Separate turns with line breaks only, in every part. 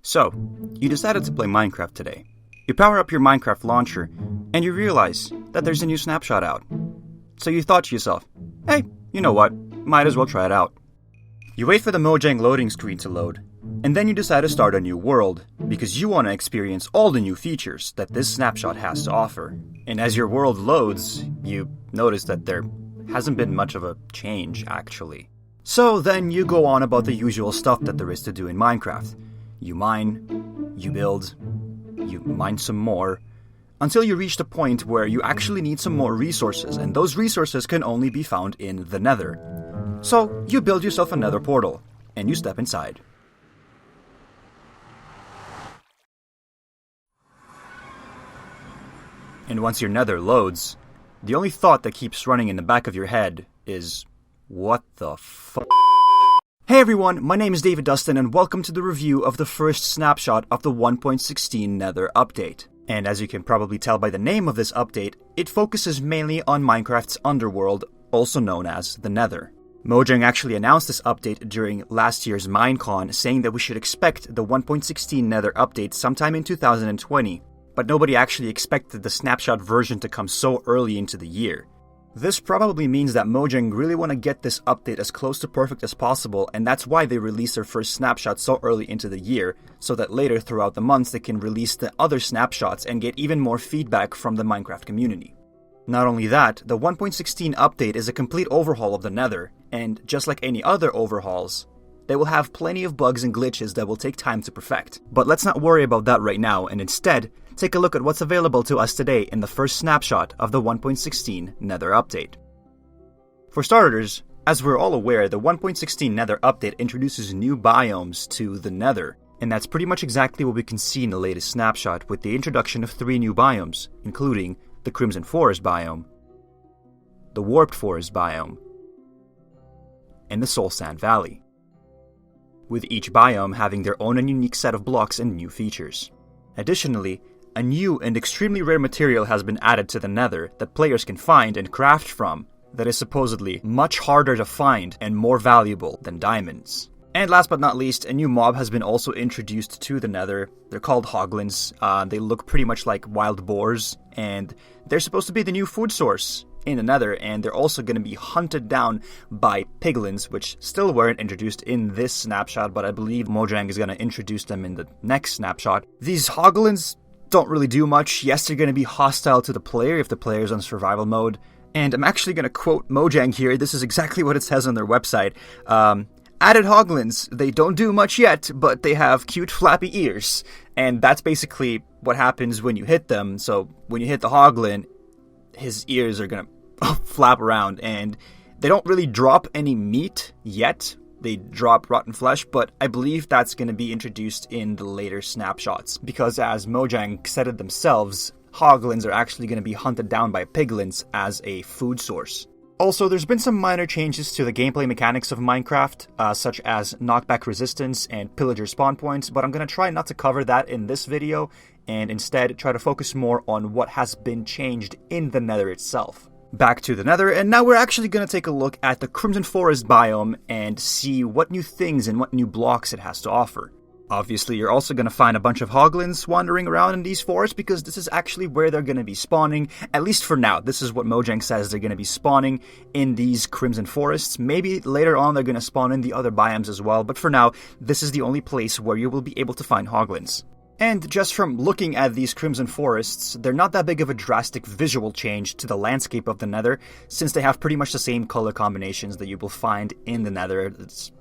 So, you decided to play Minecraft today. You power up your Minecraft launcher, and you realize that there's a new snapshot out. So you thought to yourself, hey, you know what, might as well try it out. You wait for the Mojang loading screen to load, and then you decide to start a new world, because you want to experience all the new features that this snapshot has to offer. And as your world loads, you notice that there hasn't been much of a change, actually. So then you go on about the usual stuff that there is to do in Minecraft. You mine, you build, you mine some more, until you reach the point where you actually need some more resources, and those resources can only be found in the Nether. So you build yourself a Nether portal, and you step inside. And once your Nether loads, the only thought that keeps running in the back of your head is, what the fuck? Hey everyone, my name is DaviDustin and welcome to the review of the first snapshot of the 1.16 Nether update. And as you can probably tell by the name of this update, it focuses mainly on Minecraft's underworld, also known as the Nether. Mojang actually announced this update during last year's Minecon, saying that we should expect the 1.16 Nether update sometime in 2020, but nobody actually expected the snapshot version to come so early into the year. This probably means that Mojang really want to get this update as close to perfect as possible, and that's why they released their first snapshot so early into the year, so that later throughout the months they can release the other snapshots and get even more feedback from the Minecraft community. Not only that, the 1.16 update is a complete overhaul of the Nether, and just like any other overhauls, they will have plenty of bugs and glitches that will take time to perfect. But let's not worry about that right now, and instead, take a look at what's available to us today in the first snapshot of the 1.16 Nether update. For starters, as we're all aware, the 1.16 Nether update introduces new biomes to the Nether, and that's pretty much exactly what we can see in the latest snapshot with the introduction of 3 new biomes, including the Crimson Forest biome, the Warped Forest biome, and the Soul Sand Valley, with each biome having their own and unique set of blocks and new features. Additionally, a new and extremely rare material has been added to the Nether that players can find and craft from that is supposedly much harder to find and more valuable than diamonds. And last but not least, a new mob has been also introduced to the Nether. They're called Hoglins. They look pretty much like wild boars, and they're supposed to be the new food source in the Nether, and they're also going to be hunted down by piglins, which still weren't introduced in this snapshot, but I believe Mojang is going to introduce them in the next snapshot. These Hoglins don't really do much. Yes, they're going to be hostile to the player if the player's on survival mode, and I'm actually going to quote Mojang here. This is exactly what it says on their website. Added Hoglins, they don't do much yet, but they have cute flappy ears, and that's basically what happens when you hit them. So when you hit the Hoglin, his ears are going to flap around, and they don't really drop any meat yet. They drop rotten flesh, but I believe that's going to be introduced in the later snapshots, because as Mojang said it themselves, Hoglins are actually going to be hunted down by piglins as a food source. Also, there's been some minor changes to the gameplay mechanics of Minecraft, such as knockback resistance and pillager spawn points, but I'm going to try not to cover that in this video, and instead try to focus more on what has been changed in the Nether itself. Back to the Nether, and now we're actually going to take a look at the Crimson Forest biome and see what new things and what new blocks it has to offer. Obviously, you're also going to find a bunch of Hoglins wandering around in these forests because this is actually where they're going to be spawning, at least for now. This is what Mojang says they're going to be spawning in these Crimson Forests. Maybe later on they're going to spawn in the other biomes as well, but for now, this is the only place where you will be able to find Hoglins. And just from looking at these Crimson Forests, they're not that big of a drastic visual change to the landscape of the Nether, since they have pretty much the same color combinations that you will find in the Nether. It's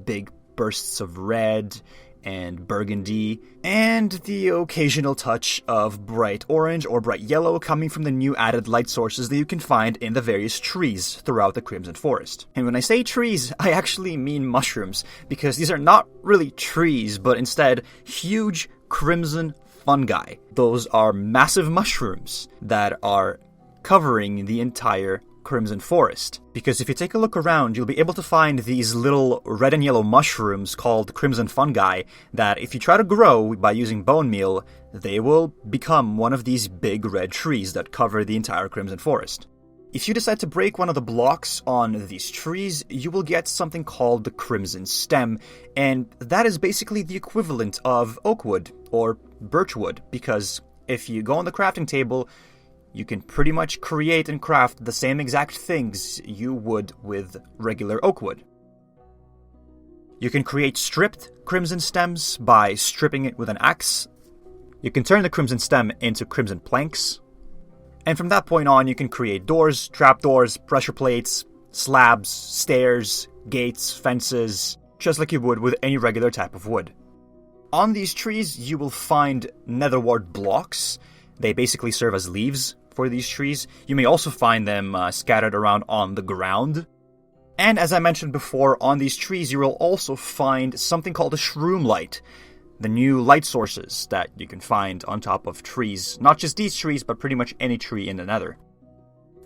big bursts of red and burgundy, and the occasional touch of bright orange or bright yellow coming from the new added light sources that you can find in the various trees throughout the Crimson Forest. And when I say trees, I actually mean mushrooms, because these are not really trees, but instead huge crimson fungi. Those are massive mushrooms that are covering the entire Crimson Forest. Because if you take a look around, you'll be able to find these little red and yellow mushrooms called crimson fungi that if you try to grow by using bone meal, they will become one of these big red trees that cover the entire Crimson Forest. If you decide to break one of the blocks on these trees, you will get something called the Crimson Stem, and that is basically the equivalent of oak wood or birch wood, because if you go on the crafting table, you can pretty much create and craft the same exact things you would with regular oak wood. You can create stripped crimson stems by stripping it with an axe. You can turn the crimson stem into crimson planks. And from that point on, you can create doors, trapdoors, pressure plates, slabs, stairs, gates, fences, just like you would with any regular type of wood. On these trees, you will find netherwart blocks. They basically serve as leaves for these trees. You may also find them scattered around on the ground. And as I mentioned before, on these trees, you will also find something called a shroom light. The new light sources that you can find on top of trees. Not just these trees, but pretty much any tree in the Nether.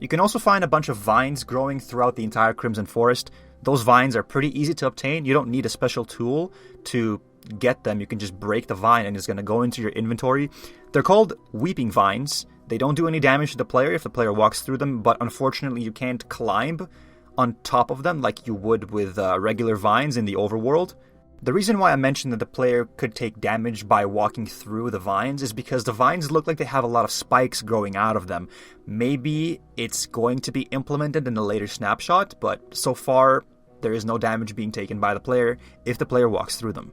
You can also find a bunch of vines growing throughout the entire Crimson Forest. Those vines are pretty easy to obtain. You don't need a special tool to get them. You can just break the vine and it's going to go into your inventory. They're called weeping vines. They don't do any damage to the player if the player walks through them, but unfortunately you can't climb on top of them like you would with regular vines in the overworld. The reason why I mentioned that the player could take damage by walking through the vines is because the vines look like they have a lot of spikes growing out of them. Maybe it's going to be implemented in a later snapshot, but so far there is no damage being taken by the player if the player walks through them.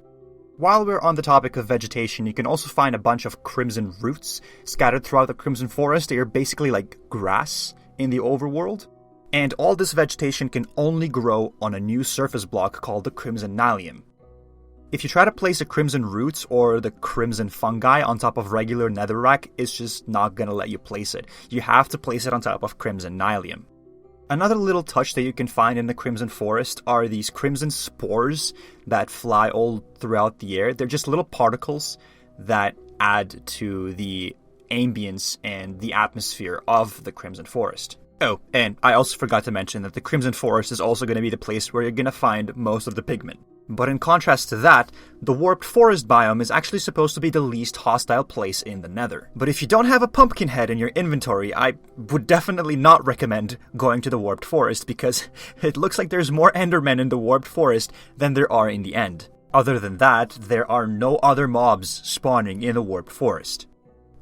While we're on the topic of vegetation, you can also find a bunch of crimson roots scattered throughout the Crimson Forest. They are basically like grass in the overworld. And all this vegetation can only grow on a new surface block called the Crimson Nylium. If you try to place a crimson roots or the crimson fungi on top of regular netherrack, it's just not gonna let you place it. You have to place it on top of crimson nylium. Another little touch that you can find in the Crimson Forest are these crimson spores that fly all throughout the air. They're just little particles that add to the ambience and the atmosphere of the Crimson Forest. Oh, and I also forgot to mention that the Crimson Forest is also going to be the place where you're going to find most of the pigment. But in contrast to that, the Warped Forest biome is actually supposed to be the least hostile place in the Nether. But if you don't have a pumpkin head in your inventory, I would definitely not recommend going to the Warped Forest because it looks like there's more Endermen in the Warped Forest than there are in the end. Other than that, there are no other mobs spawning in the Warped Forest.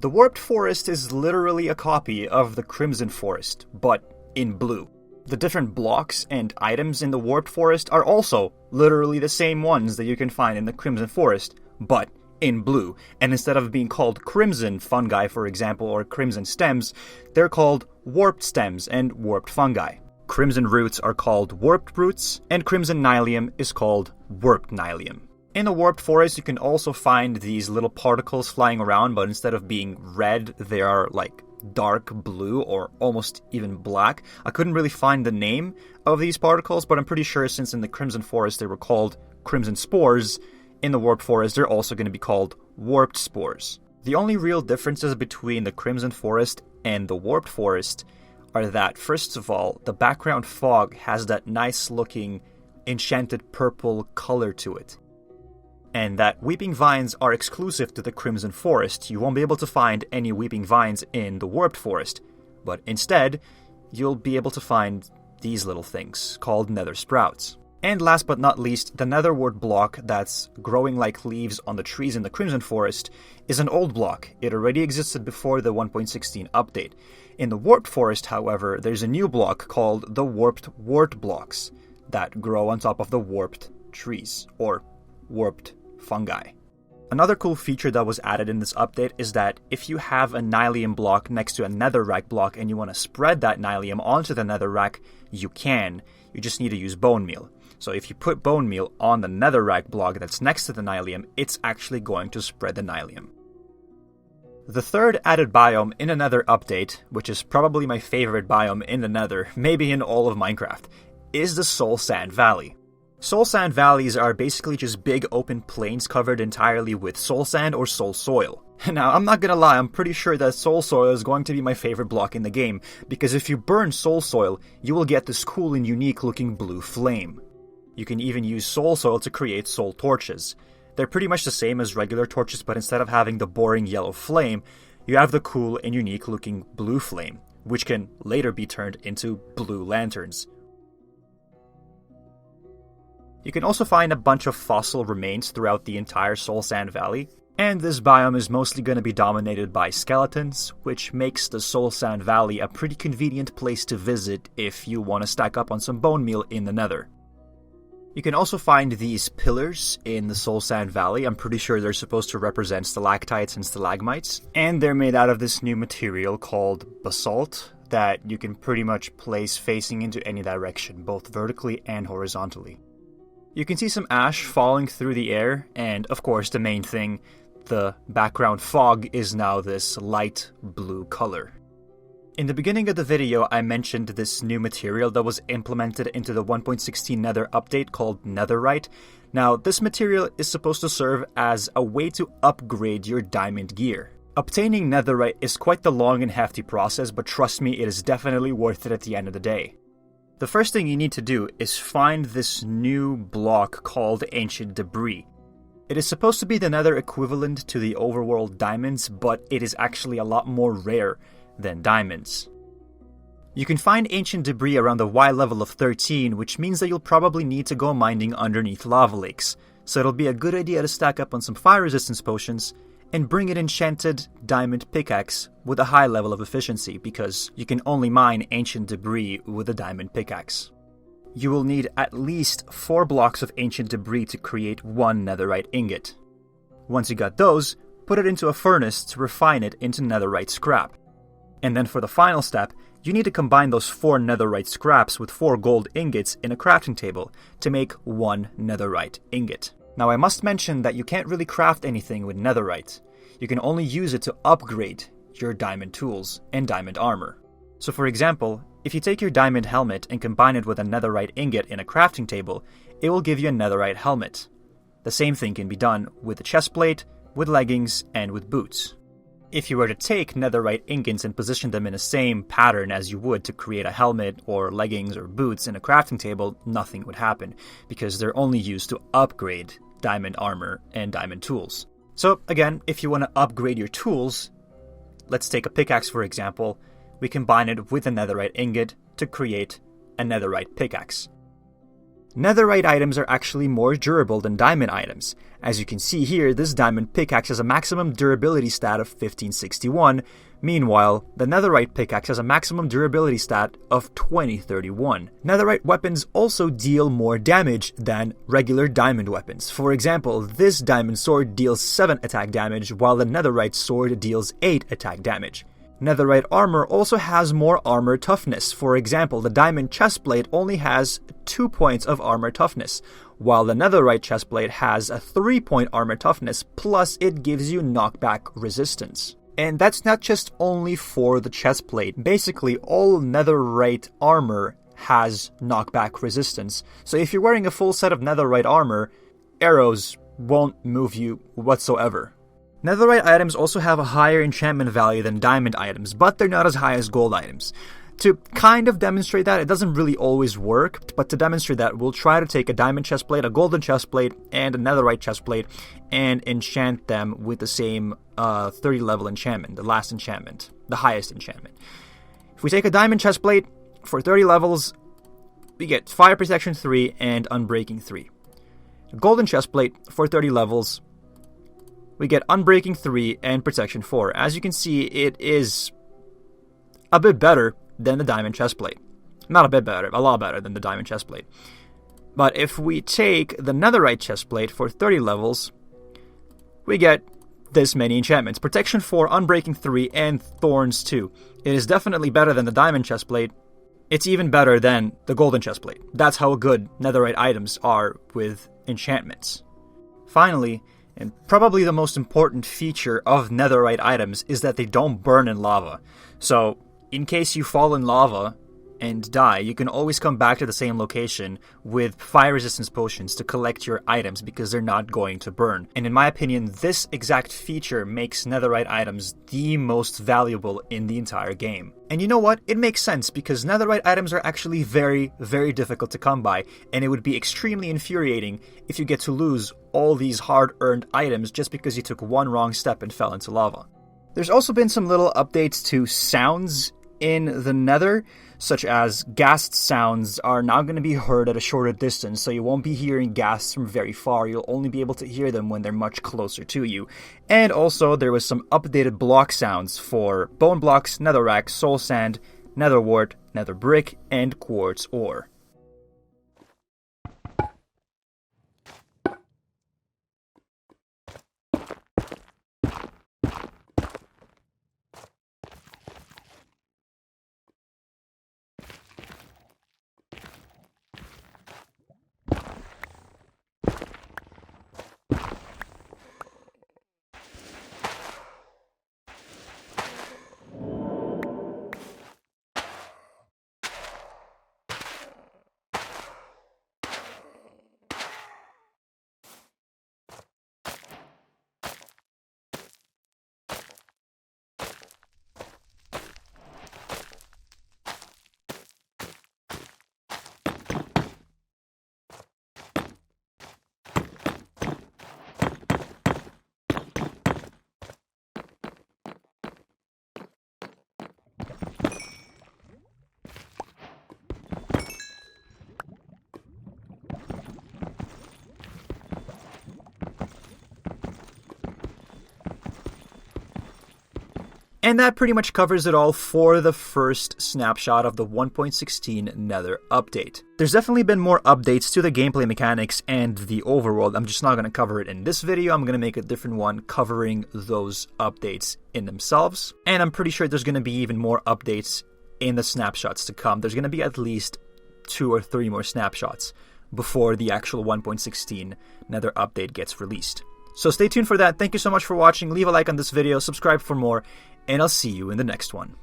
The Warped Forest is literally a copy of the Crimson Forest, but in blue. The different blocks and items in the Warped Forest are also literally the same ones that you can find in the Crimson Forest, but in blue. And instead of being called crimson fungi, for example, or crimson stems, they're called warped stems and warped fungi. Crimson roots are called warped roots, and crimson nylium is called warped nylium. In the Warped Forest, you can also find these little particles flying around, but instead of being red, they are like dark blue or almost even black. I couldn't really find the name of these particles, but I'm pretty sure since in the Crimson Forest they were called crimson spores, in the Warped Forest they're also going to be called warped spores. The only real differences between the Crimson Forest and the Warped Forest are that, first of all, the background fog has that nice looking enchanted purple color to it. And that weeping vines are exclusive to the Crimson Forest. You won't be able to find any weeping vines in the Warped Forest, but instead, you'll be able to find these little things called nether sprouts. And last but not least, the netherwort block that's growing like leaves on the trees in the Crimson Forest is an old block. It already existed before the 1.16 update. In the Warped Forest, however, there's a new block called the Warped Wart blocks that grow on top of the warped trees, or warped fungi. Another cool feature that was added in this update is that if you have a nylium block next to a netherrack block and you want to spread that nylium onto the netherrack, you can. You just need to use bone meal. So if you put bone meal on the netherrack block that's next to the nylium, it's actually going to spread the nylium. The third added biome in a Nether update, which is probably my favorite biome in the Nether, maybe in all of Minecraft, is the Soul Sand Valley. Soul Sand Valleys are basically just big open plains covered entirely with soul sand or soul soil. Now, I'm not gonna lie, I'm pretty sure that soul soil is going to be my favorite block in the game, because if you burn soul soil, you will get this cool and unique looking blue flame. You can even use soul soil to create soul torches. They're pretty much the same as regular torches, but instead of having the boring yellow flame, you have the cool and unique looking blue flame, which can later be turned into blue lanterns. You can also find a bunch of fossil remains throughout the entire Soul Sand Valley, and this biome is mostly going to be dominated by skeletons, which makes the Soul Sand Valley a pretty convenient place to visit if you want to stack up on some bone meal in the Nether. You can also find these pillars in the Soul Sand Valley. I'm pretty sure they're supposed to represent stalactites and stalagmites, and they're made out of this new material called basalt that you can pretty much place facing into any direction, both vertically and horizontally. You can see some ash falling through the air, and of course the main thing, the background fog is now this light blue color. In the beginning of the video, I mentioned this new material that was implemented into the 1.16 Nether update called Netherite. Now, this material is supposed to serve as a way to upgrade your diamond gear. Obtaining Netherite is quite the long and hefty process, but trust me, it is definitely worth it at the end of the day. The first thing you need to do is find this new block called Ancient Debris. It is supposed to be the Nether equivalent to the overworld diamonds, but it is actually a lot more rare than diamonds. You can find Ancient Debris around the Y level of 13, which means that you'll probably need to go mining underneath lava lakes, so it'll be a good idea to stack up on some fire resistance potions and bring an enchanted diamond pickaxe with a high level of efficiency, because you can only mine Ancient Debris with a diamond pickaxe. You will need at least 4 blocks of Ancient Debris to create 1 Netherite ingot. Once you got those, put it into a furnace to refine it into Netherite scrap. And then for the final step, you need to combine those 4 Netherite scraps with 4 gold ingots in a crafting table to make 1 Netherite ingot. Now I must mention that you can't really craft anything with Netherite. You can only use it to upgrade your diamond tools and diamond armor. So for example, if you take your diamond helmet and combine it with a Netherite ingot in a crafting table, it will give you a Netherite helmet. The same thing can be done with a chestplate, with leggings, and with boots. If you were to take Netherite ingots and position them in the same pattern as you would to create a helmet or leggings or boots in a crafting table, nothing would happen, because they're only used to upgrade diamond armor and diamond tools. So again, if you want to upgrade your tools, let's take a pickaxe for example. We combine it with a Netherite ingot to create a Netherite pickaxe. Netherite items are actually more durable than diamond items. As you can see here, this diamond pickaxe has a maximum durability stat of 1561, meanwhile, the Netherite pickaxe has a maximum durability stat of 2031. Netherite weapons also deal more damage than regular diamond weapons. For example, this diamond sword deals 7 attack damage, while the Netherite sword deals 8 attack damage. Netherite armor also has more armor toughness. For example, the diamond chestplate only has 2 points of armor toughness, while the Netherite chestplate has a 3-point armor toughness, plus it gives you knockback resistance. And that's not just only for the chestplate. Basically, all Netherite armor has knockback resistance. So if you're wearing a full set of Netherite armor, arrows won't move you whatsoever. Netherite items also have a higher enchantment value than diamond items, but they're not as high as gold items. To kind of demonstrate that, it doesn't really always work, but to demonstrate that, we'll try to take a diamond chestplate, a golden chestplate, and a Netherite chestplate, and enchant them with the same 30 level enchantment, the last enchantment, the highest enchantment. If we take a diamond chestplate for 30 levels, we get Fire Protection 3 and Unbreaking 3. A golden chestplate for 30 levels, we get Unbreaking 3 and Protection 4. As you can see, it is a bit better than the diamond chestplate. Not a bit better, a lot better than the diamond chestplate. But if we take the Netherite chestplate for 30 levels, we get this many enchantments. Protection 4, Unbreaking 3, and Thorns 2. It is definitely better than the diamond chestplate. It's even better than the golden chestplate. That's how good Netherite items are with enchantments. Finally, and probably the most important feature of Netherite items is that they don't burn in lava. So, in case you fall in lava and die, you can always come back to the same location with fire resistance potions to collect your items because they're not going to burn. And in my opinion, this exact feature makes Netherite items the most valuable in the entire game. And you know what? It makes sense because Netherite items are actually very, very difficult to come by, and it would be extremely infuriating if you get to lose all these hard-earned items just because you took one wrong step and fell into lava. There's also been some little updates to sounds in the Nether, such as ghast sounds, are now going to be heard at a shorter distance, so you won't be hearing ghasts from very far. You'll only be able to hear them when they're much closer to you. And also, there was some updated block sounds for bone blocks, netherrack, soul sand, nether wart, nether brick, and quartz ore. And that pretty much covers it all for the first snapshot of the 1.16 Nether update. There's definitely been more updates to the gameplay mechanics and the overworld. I'm just not going to cover it in this video. I'm going to make a different one covering those updates in themselves. And I'm pretty sure there's going to be even more updates in the snapshots to come. There's going to be at least 2 or 3 more snapshots before the actual 1.16 Nether update gets released. So stay tuned for that. Thank you so much for watching. Leave a like on this video, subscribe for more, and I'll see you in the next one.